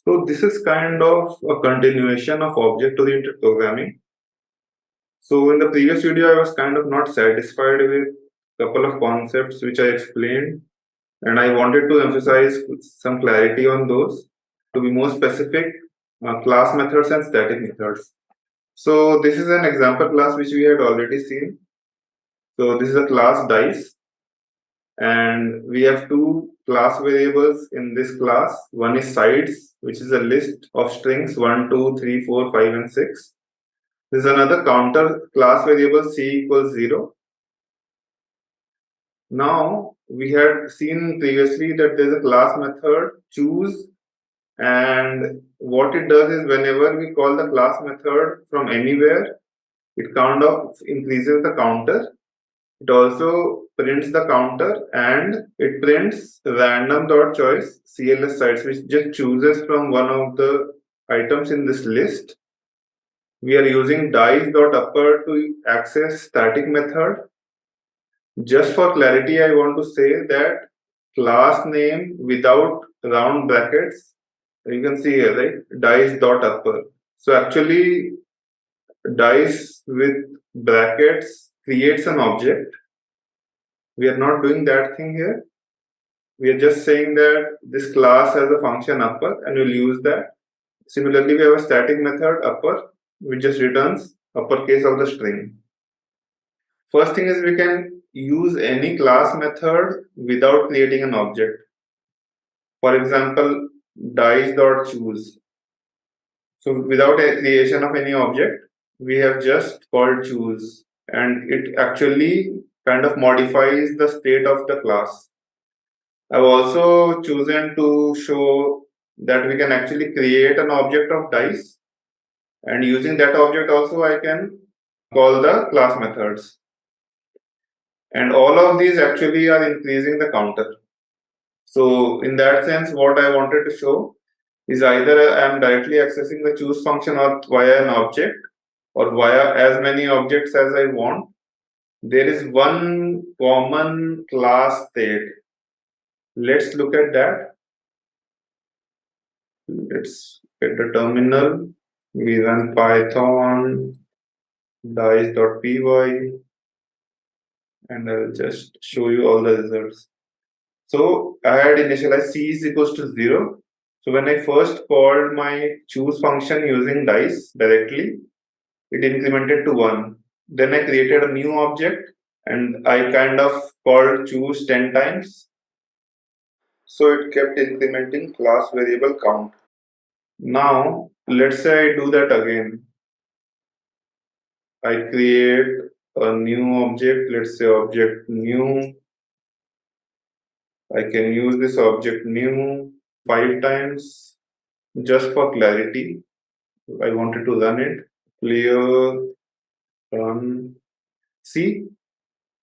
So this is kind of a continuation of object-oriented programming. So in the previous video, I was kind of not satisfied with a couple of concepts which I explained, and I wanted to emphasize some clarity on those. To be more specific, class methods and static methods. So this is an example class which we had already seen. So this is a class dice, and we have two class variables in this class. One is sides, which is a list of strings 1, 2, 3, 4, 5, and 6. There is another counter class variable c equals 0. Now we had seen previously that there is a class method choose, and what it does is whenever we call the class method from anywhere, it kind of increases the counter. It also prints the counter, and it prints random.choice CLS sides, which just chooses from one of the items in this list. We are using dice.upper to access static method. Just for clarity, I want to say that class name without round brackets, you can see here, right? Dice.upper. So actually, dice with brackets creates an object. We are not doing that thing here. We are just saying that this class has a function upper, and we'll use that. Similarly, we have a static method upper, which just returns uppercase of the string. First thing is we can use any class method without creating an object. For example, dice.choose. So without a creation of any object, we have just called choose, and it actually kind of modifies the state of the class. I've also chosen to show that we can actually create an object of dice, and using that object also I can call the class methods. And all of these actually are increasing the counter. So in that sense, what I wanted to show is either I am directly accessing the choose function or via an object or via as many objects as I want. There is one common class state. Let's look at that. Let's get the terminal. We run python dice.py, and I'll just show you all the results. So I had initialized c is equals to 0. So when I first called my choose function using dice directly, it incremented to 1. Then I created a new object and I kind of called choose 10 times. So it kept incrementing class variable count. Now let's say I do that again. I create a new object, let's say object new. I can use this object new 5 times just for clarity. I wanted to run it. Clear, run. See?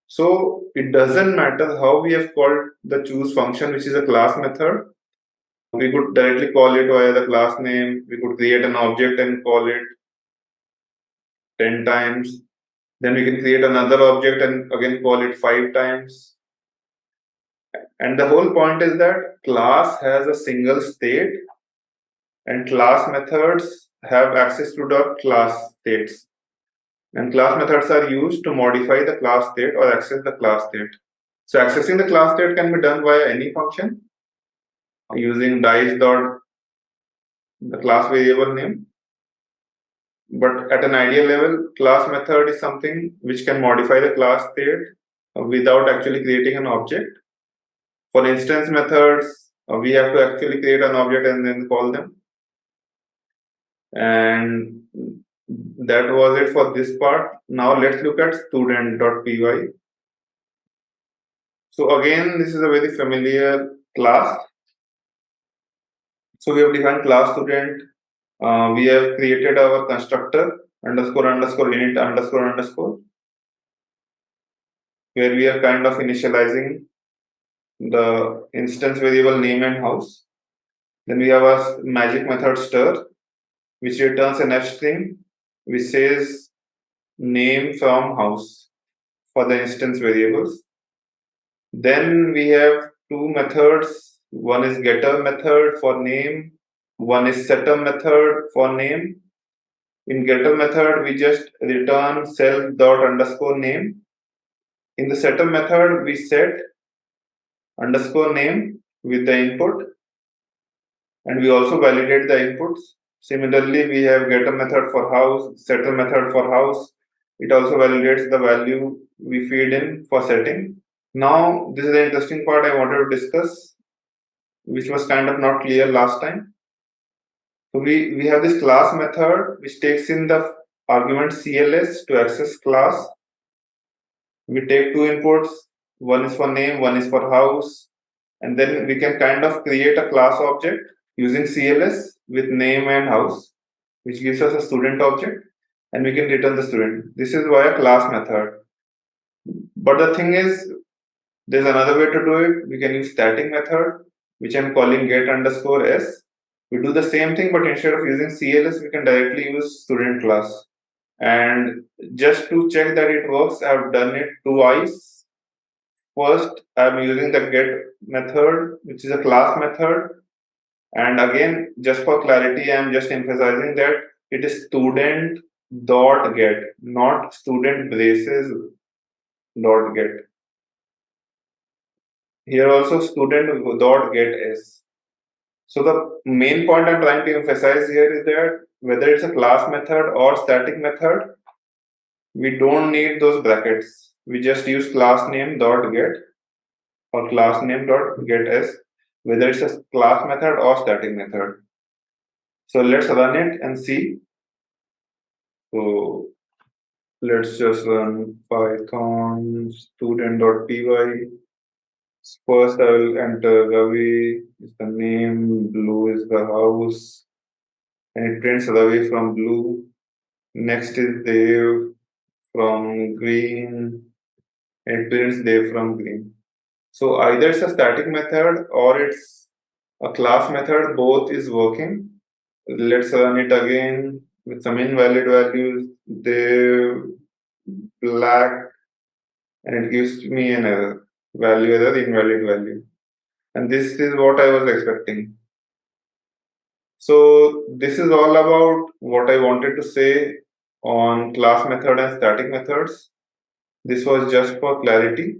So it doesn't matter how we have called the choose function, which is a class method. We could directly call it via the class name. We could create an object and call it 10 times. Then we can create another object and again call it 5 times. And the whole point is that class has a single state and class methods have access to the class states. And class methods are used to modify the class state or access the class state. So accessing the class state can be done via any function using dice dot the class variable name. But at an ideal level, class method is something which can modify the class state without actually creating an object. For instance methods, we have to actually create an object and then call them. And that was it for this part. Now let's look at student.py. So again, this is a very familiar class. So we have defined class student. We have created our constructor underscore underscore init underscore underscore, where we are kind of initializing the instance variable name and house. Then we have a magic method stir, which returns an f string which says name from house for the instance variables. Then we have two methods. One is getter method for name One is setter method for name. In getter method, we just return self dot underscore name. In the setter method, we set underscore name with the input, and we also validate the inputs. Similarly, we have getter method for house, setter method for house. It also validates the value we feed in for setting. Now, this is the interesting part I wanted to discuss, which was kind of not clear last time. So we have this class method which takes in the argument CLS to access class. We take two inputs, one is for name, one is for house, and then we can kind of create a class object using CLS with name and house, which gives us a student object, and we can return the student. This is via class method. But the thing is, there's another way to do it. We can use static method, which I'm calling get underscore s. We do the same thing, but instead of using CLS, we can directly use student class. And just to check that it works, I've done it twice. First, I'm using the get method, which is a class method. And again, just for clarity, I'm just emphasizing that it is student dot get, not student braces dot get. Here also student dot get s. So the main point I'm trying to emphasize here is that whether it's a class method or static method, we don't need those brackets. We just use class name dot get or class name dot get s, whether it's a class method or static method. So let's run it and see. So let's just run python student.py. First, I will enter Ravi is the name, blue is the house, and it prints Ravi from blue. Next is Dev from green, and it prints Dev from green. So either it's a static method or it's a class method, both is working. Let's run it again with some invalid values, Dev, black, and it gives me an error, value error, invalid value. And this is what I was expecting. So this is all about what I wanted to say on class method and static methods. This was just for clarity.